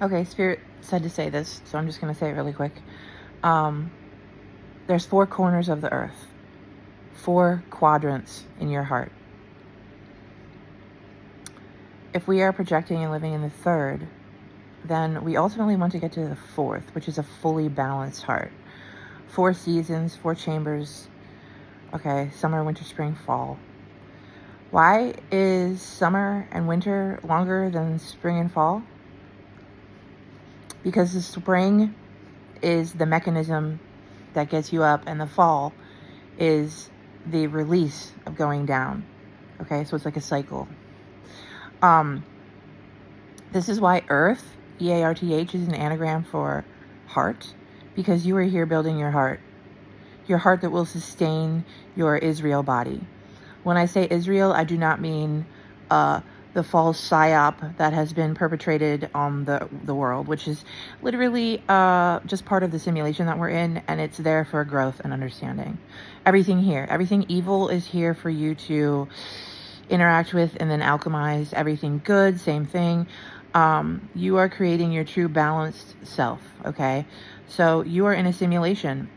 Okay, Spirit said to say this, so I'm just going to say it really quick. There's 4 corners of the earth, 4 quadrants in your heart. If we are projecting and living in the third, then we ultimately want to get to the fourth, which is a fully balanced heart. 4 seasons, 4 chambers. Okay, summer, winter, spring, fall. Why is summer and winter longer than spring and fall? Because the spring is the mechanism that gets you up, and the fall is the release of going down. Okay, so it's like a cycle. This is why Earth, EARTH, is an anagram for heart, because you are here building your heart that will sustain your Israel body. When I say Israel, I do not mean the false psyop that has been perpetrated on the world, which is literally just part of the simulation that we're in, and it's there for growth and understanding. Everything here, everything evil is here for you to interact with and then alchemize. Everything good, same thing. You are creating your true balanced self, okay? So you are in a simulation,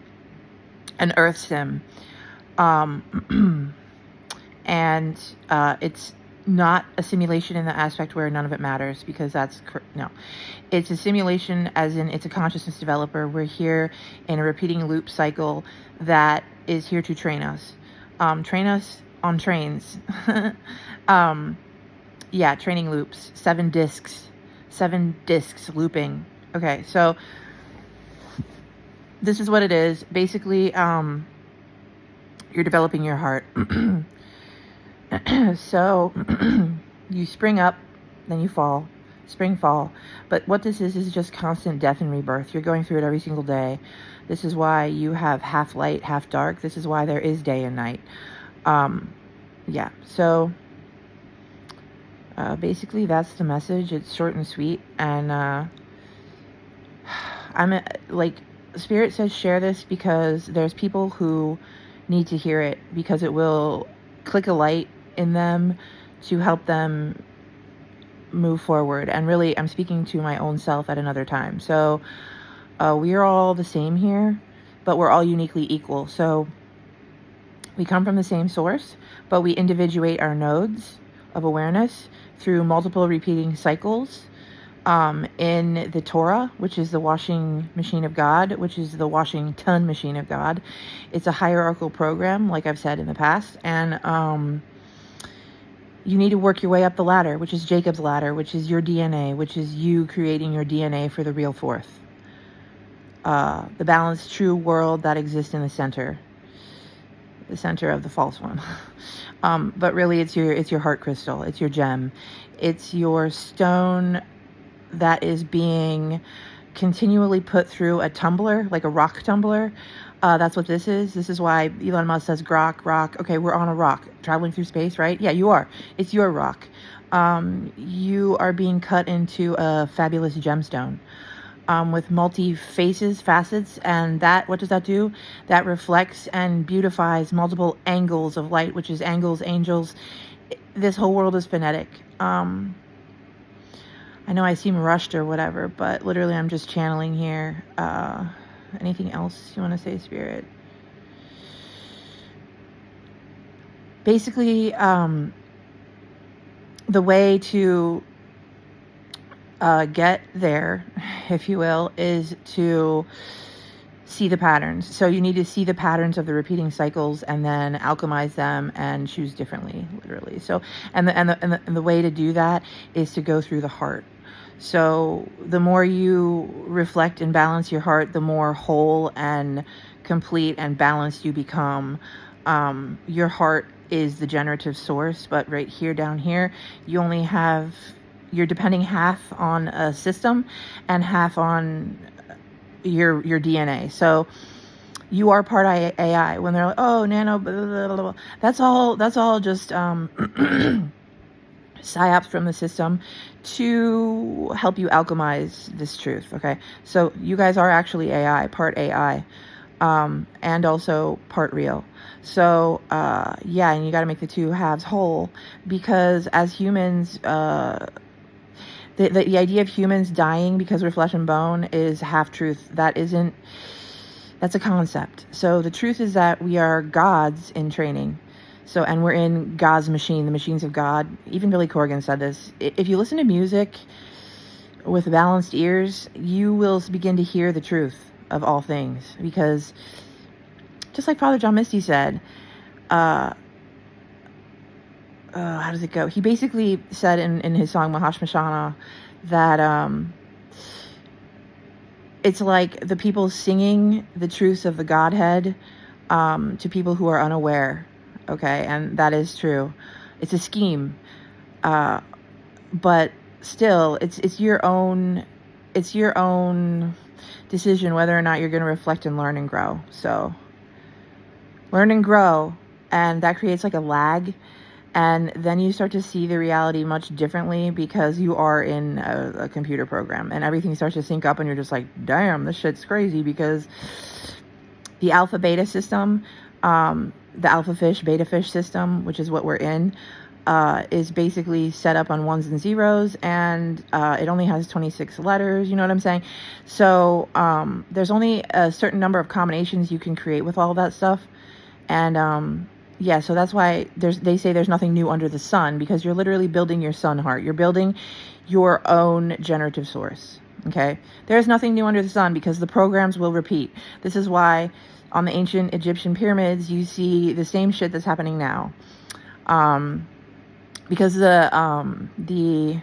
an earth sim. And it's not a simulation in the aspect where none of it matters, because no. It's a simulation as in it's a consciousness developer. We're here in a repeating loop cycle that is here to train us. Train us on trains. Training loops. 7 discs looping. Okay, so this is what it is. Basically, you're developing your heart. So you spring up, then you fall, spring, fall. But what this is just constant death and rebirth. You're going through it every single day. This is why you have half light, half dark. This is why there is day and night. So basically that's the message. It's short and sweet. And Spirit says share this because there's people who need to hear it, because it will click a light in them to help them move forward. And really, I'm speaking to my own self at another time. So we are all the same here, but we're all uniquely equal. So we come from the same source, but we individuate our nodes of awareness through multiple repeating cycles in the Torah, which is the washing machine of God, which is the Washington machine of God. It's a hierarchical program, like I've said in the past. And you need to work your way up the ladder, which is Jacob's ladder, which is your DNA, which is you creating your DNA for the real fourth. The balanced, true world that exists in the center of the false one. But really, it's your heart crystal. It's your gem. It's your stone that is being continually put through a tumbler, like a rock tumbler. That's what this is. This is why Elon Musk says rock. Okay, we're on a rock traveling through space, right? Yeah, you are. It's your rock. You are being cut into a fabulous gemstone with facets. And what does that do? That reflects and beautifies multiple angles of light, which is angels, angels. This whole world is phonetic. I know I seem rushed or whatever, but literally I'm just channeling here. Anything else you want to say, Spirit? Basically, the way to get there, if you will, is to see the patterns. So you need to see the patterns of the repeating cycles and then alchemize them and choose differently, literally. So, and the way to do that is to go through the heart. So the more you reflect and balance your heart, the more whole and complete and balanced you become. Your heart is the generative source, but right here, down here, you're depending half on a system and half on your DNA. So you are part AI. When they're like, oh, nano, blah, blah, blah, blah. That's all just psyops from the system to help you alchemize this truth. Okay, so you guys are actually AI, part AI, and also part real. So and you got to make the two halves whole, because as humans, The idea of humans dying because we're flesh and bone is half truth. That's a concept. So the truth is that we are gods in training. So, and we're in God's machine, the machines of God. Even Billy Corgan said this. If you listen to music with balanced ears, you will begin to hear the truth of all things. Because just like Father John Misty said, how does it go? He basically said in his song Mahashmashana that it's like the people singing the truths of the Godhead to people who are unaware. Okay, and that is true. It's a scheme, but still, it's your own decision whether or not you're going to reflect and learn and grow. So learn and grow, and that creates like a lag, and then you start to see the reality much differently because you are in a computer program, and everything starts to sync up, and you're just like, damn, this shit's crazy. Because the alpha beta system, the alpha fish beta fish system, which is what we're in, is basically set up on ones and zeros, and it only has 26 letters. You know what I'm saying? So there's only a certain number of combinations you can create with all that stuff. And yeah, so that's why they say there's nothing new under the sun, because you're literally building your sun heart. You're building your own generative source. Okay, there's nothing new under the sun, because the programs will repeat. This is why on the ancient Egyptian pyramids you see the same shit that's happening now, because the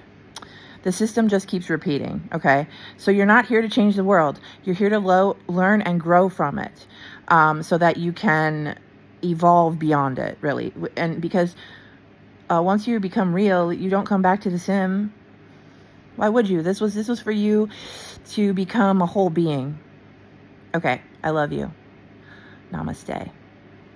system just keeps repeating. Okay, so you're not here to change the world. You're here to learn and grow from it, so that you can evolve beyond it, really. And because once you become real, you don't come back to the sim. Why would you? This was for you to become a whole being. Okay, I love you. Namaste.